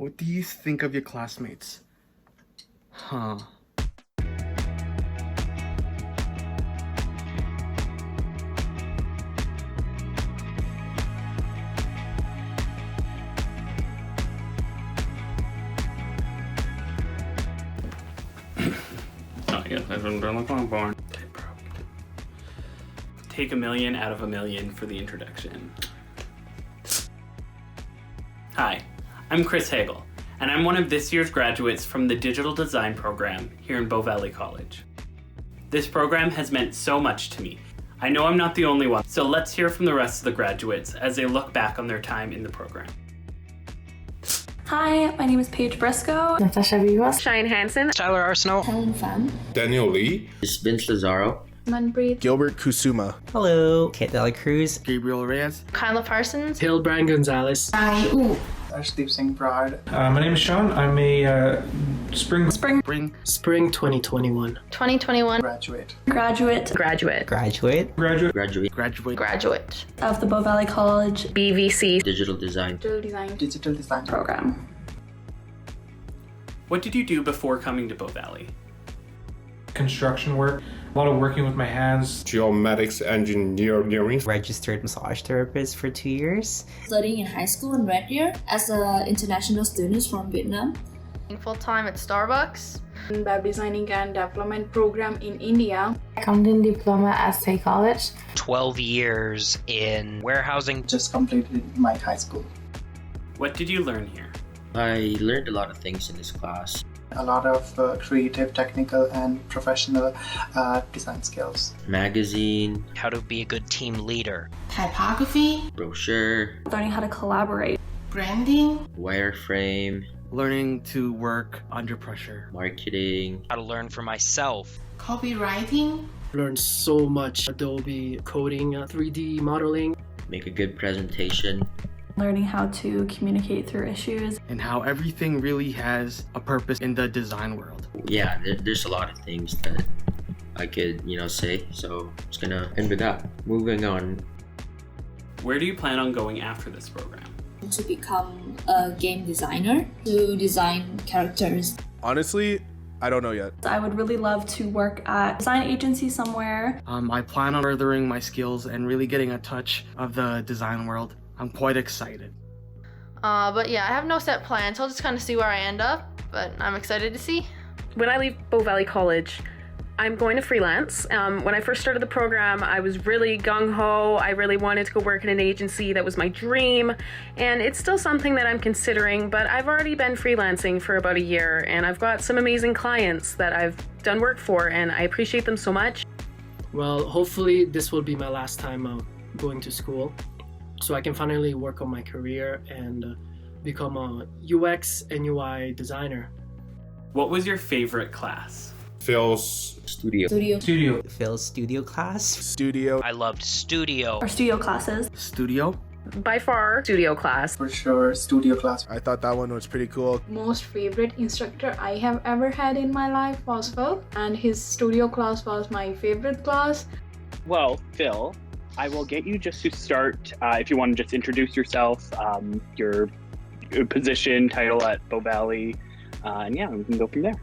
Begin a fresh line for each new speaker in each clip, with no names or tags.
What do you think of your classmates? Huh. Oh, yes, I've been born. Take 1,000,000 out of 1,000,000 for the introduction. Hi, I'm Chris Hagel, and I'm one of this year's graduates from the Digital Design program here in Bow Valley College. This program has meant so much to me. I know I'm not the only one, so let's hear from the rest of the graduates as they look back on their time in the program.
Hi, my name is Paige Briscoe.
Natasha Vivas.
Shine Hansen.
Tyler Arseneau.
Helen Fan.
Daniel Lee.
Vince Lazaro.
Manpreet.
Gilbert Kusuma.
Hello. Kate Dela Cruz.
Gabriel Reyes.
Kyla Parsons.
Hilbrand Gonzalez.
Arshdeep Singh Prahad.
My name is Sean. I'm a Spring
2021.
2021.
Graduate.
Graduate.
Graduate.
Graduate.
Graduate.
Graduate. Of the Bow Valley College
BVC.
Digital Design.
Digital Design
program.
What did you do before coming to Bow Valley?
construction work, a lot of working with my hands.
Geomatics engineering.
Registered massage therapist for 2 years.
Studying in high school in Red Deer as an international student from Vietnam.
Full-time at Starbucks.
Web designing and development program in India.
Accounting diploma at State College.
12 years in warehousing.
Just completed my high school.
What did you learn here?
I learned a lot of things in this class.
A lot of creative, technical, and professional design skills.
Magazine.
How to be a good team leader.
Typography.
Brochure.
Learning how to collaborate.
Branding.
Wireframe.
Learning to work under pressure.
Marketing.
How to learn for myself.
Copywriting.
Learned so much. Adobe coding, 3D modeling.
Make a good presentation.
Learning how to communicate through issues.
And how everything really has a purpose in the design world.
Yeah, there's a lot of things that I could, say. So I'm just gonna end with that. Moving on.
Where do you plan on going after this program?
To become a game designer, to design characters.
Honestly, I don't know yet.
I would really love to work at a design agency somewhere.
I plan on furthering my skills and really getting a touch of the design world. I'm quite excited.
But yeah, I have no set plans. I'll just kind of see where I end up, but I'm excited to see.
When I leave Bow Valley College, I'm going to freelance. When I first started the program, I was really gung-ho. I really wanted to go work in an agency. That was my dream. And it's still something that I'm considering, but I've already been freelancing for about a year, and I've got some amazing clients that I've done work for, and I appreciate them so much.
Well, hopefully this will be my last time going to school, so I can finally work on my career and become a UX and UI designer.
What was your favorite class?
Phil's
Studio.
Phil's studio class.
Studio.
I loved studio.
Our studio classes.
Studio?
By far, studio class.
For sure, studio class.
I thought that one was pretty cool.
Most favorite instructor I have ever had in my life was Phil, and his studio class was my favorite class.
Well, Phil, I will get you just to start, if you want to just introduce yourself, your position, title at Bow Valley, and yeah, we can go from there.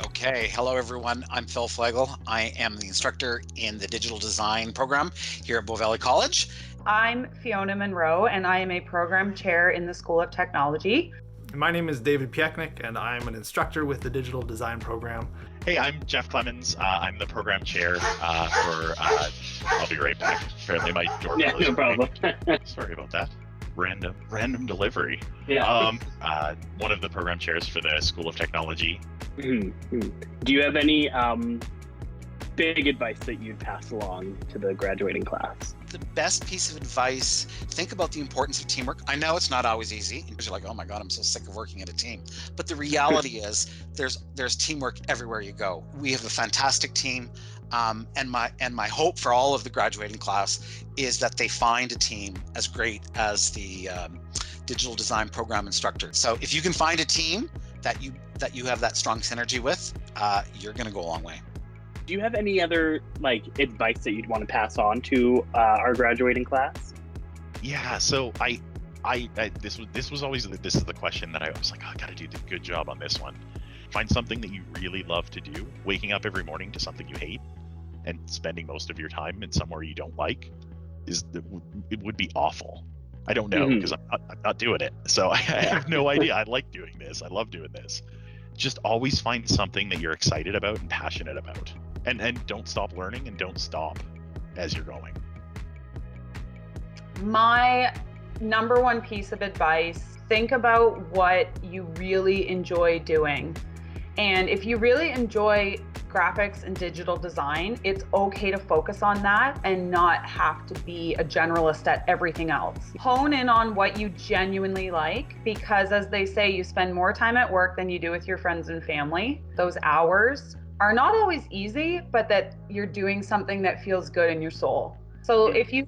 Okay, hello everyone. I'm Phil Flegel. I am the instructor in the digital design program here at Bow Valley College.
I'm Fiona Monroe, and I am a program chair in the School of Technology.
My name is David Pieknik, and I'm an instructor with the digital design program.
Hey, I'm Jeff Clemens. I'm the program chair for, I'll be right back. Apparently my doorbell
no problem.
Sorry about that. Random delivery.
Yeah.
One of the program chairs for the School of Technology.
Mm-hmm. Do you have any big advice that you'd pass along to the graduating class?
The best piece of advice, think about the importance of teamwork. I know it's not always easy. You're like, oh my God, I'm so sick of working at a team. But the reality is there's teamwork everywhere you go. We have a fantastic team. And my hope for all of the graduating class is that they find a team as great as the digital design program instructor. So if you can find a team that you have that strong synergy with, you're going to go a long way.
Do you have any other advice that you'd want to pass on to our graduating class?
Yeah, so I This was always this is the question that I was like, oh, I gotta do the good job on this one. Find something that you really love to do. Waking up every morning to something you hate and spending most of your time in somewhere you don't like it would be awful. I don't know because I'm not doing it, so I have no idea. I like doing this. I love doing this. Just always find something that you're excited about and passionate about, and don't stop learning and don't stop as you're going.
My number one piece of advice, think about what you really enjoy doing. And if you really enjoy graphics and digital design, it's okay to focus on that and not have to be a generalist at everything else. Hone in on what you genuinely like, because as they say, you spend more time at work than you do with your friends and family. Those hours are not always easy, but that you're doing something that feels good in your soul. So if you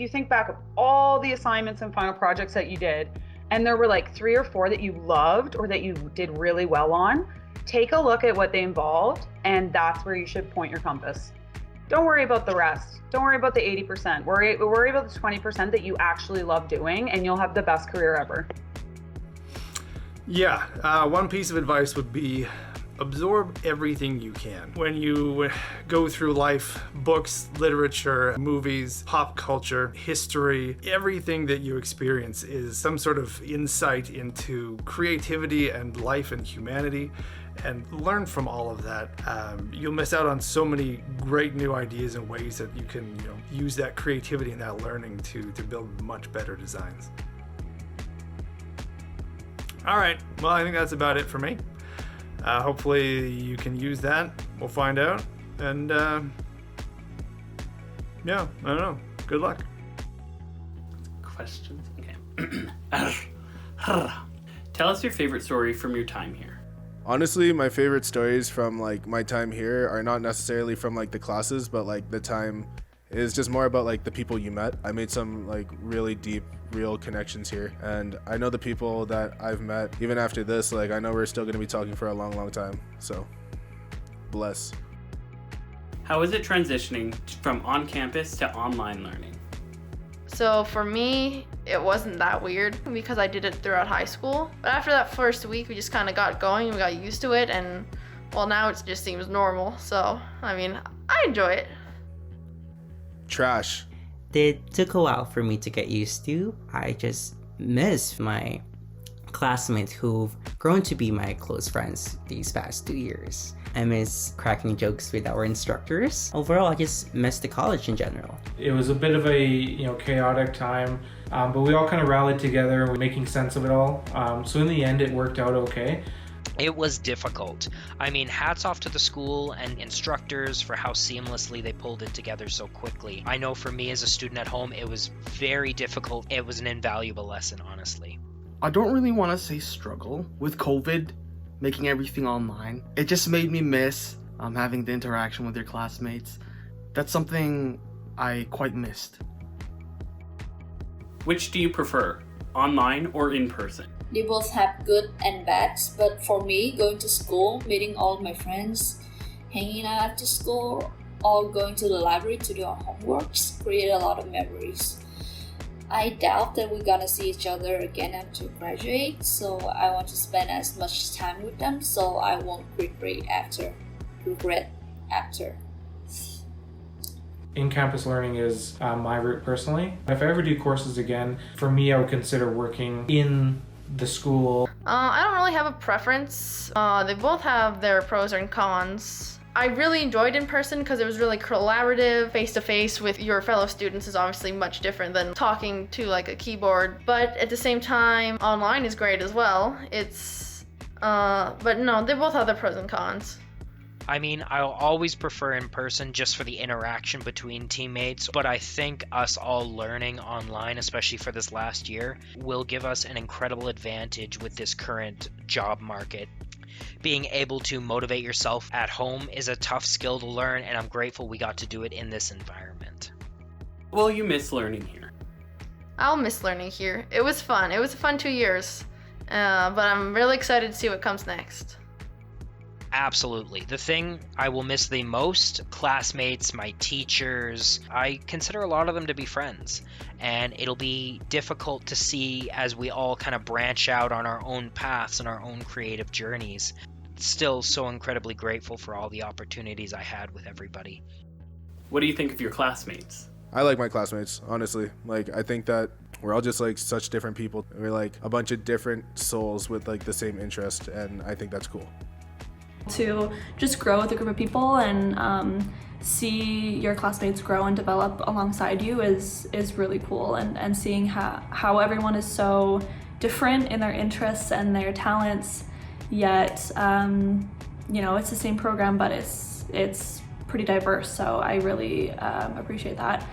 think back of all the assignments and final projects that you did, and there were like 3 or 4 that you loved or that you did really well on, take a look at what they involved, and that's where you should point your compass. Don't worry about the rest. Don't worry about the 80%. Worry about the 20% that you actually love doing, and you'll have the best career ever.
Yeah, one piece of advice would be absorb everything you can. When you go through life, books, literature, movies, pop culture, history, everything that you experience is some sort of insight into creativity and life and humanity. And learn from all of that. You'll miss out on so many great new ideas and ways that you can use that creativity and that learning to build much better designs. All right, well, I think that's about it for me. Hopefully you can use that. We'll find out. And yeah, I don't know. Good luck.
Questions? Okay. Tell us your favorite story from your time here.
Honestly, my favorite stories from like my time here are not necessarily from like the classes, but like the time is just more about like the people you met. I made some like really deep, real connections here, and I know the people that I've met even after this. Like I know we're still going to be talking for a long, long time. So, bless.
How is it transitioning from on campus to online learning?
So for me, it wasn't that weird because I did it throughout high school. But after that first week, we just kind of got going and we got used to it. And well, now it just seems normal. So, I mean, I enjoy it.
Trash.
It took a while for me to get used to. I just miss my classmates who've grown to be my close friends these past 2 years. I miss cracking jokes with our instructors. Overall, I just miss the college in general.
It was a bit of a chaotic time, but we all kind of rallied together and we're making sense of it all. So in the end, it worked out okay.
It was difficult. I mean, hats off to the school and instructors for how seamlessly they pulled it together so quickly. I know for me as a student at home, it was very difficult. It was an invaluable lesson, honestly.
I don't really want to say struggle with COVID, making everything online. It just made me miss having the interaction with your classmates. That's something I quite missed.
Which do you prefer, online or in person?
They both have good and bads, but for me, going to school, meeting all my friends, hanging out after school, or going to the library to do our homeworks create a lot of memories. I doubt that we're gonna see each other again after graduate, so I want to spend as much time with them so I won't regret after.
In-campus learning is my route personally. If I ever do courses again, for me, I would consider working in the school.
I don't really have a preference. They both have their pros and cons. I really enjoyed in person because it was really collaborative. Face-to-face with your fellow students is obviously much different than talking to like a keyboard. But at the same time, online is great as well. But no, they both have their pros and cons.
I mean, I'll always prefer in person just for the interaction between teammates, but I think us all learning online, especially for this last year, will give us an incredible advantage with this current job market. Being able to motivate yourself at home is a tough skill to learn, and I'm grateful we got to do it in this environment.
Will you miss learning here?
I'll miss learning here. It was fun. It was a fun 2 years, but I'm really excited to see what comes next.
Absolutely. The thing I will miss the most, classmates, my teachers, I consider a lot of them to be friends. And it'll be difficult to see as we all kind of branch out on our own paths and our own creative journeys. Still so incredibly grateful for all the opportunities I had with everybody.
What do you think of your classmates?
I like my classmates, honestly. Like, I think that we're all just like such different people. We're like a bunch of different souls with like the same interest, and I think that's cool.
To just grow with a group of people and see your classmates grow and develop alongside you is really cool, and seeing how everyone is so different in their interests and their talents, yet it's the same program, but it's pretty diverse, so I really appreciate that.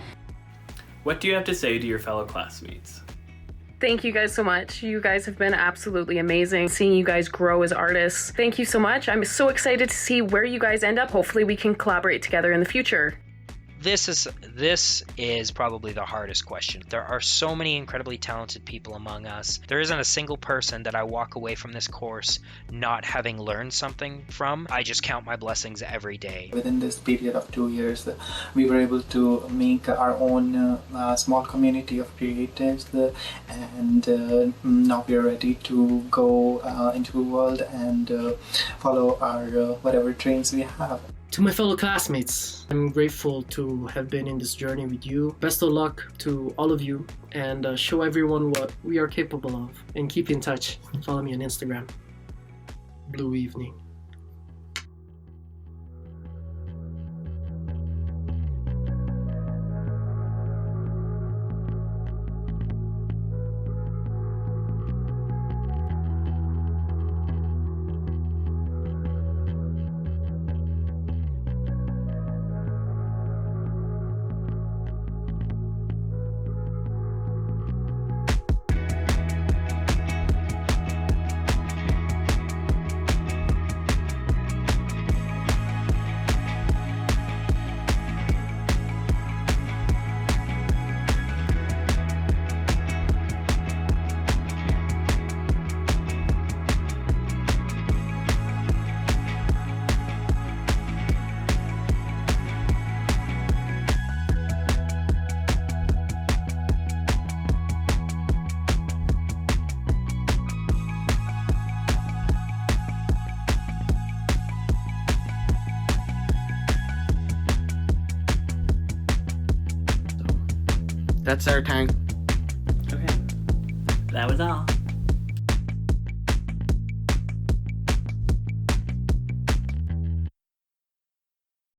What do you have to say to your fellow classmates?
Thank you guys so much. You guys have been absolutely amazing. Seeing you guys grow as artists. Thank you so much. I'm so excited to see where you guys end up. Hopefully we can collaborate together in the future.
This is probably the hardest question. There are so many incredibly talented people among us. There isn't a single person that I walk away from this course not having learned something from. I just count my blessings every day.
Within this period of 2 years, we were able to make our own small community of creatives, and now we are ready to go into the world and follow our whatever dreams we have.
To my fellow classmates, I'm grateful to have been in this journey with you. Best of luck to all of you, and show everyone what we are capable of. And keep in touch. Follow me on Instagram. Blue Evening.
That's our time.
Okay. That was all.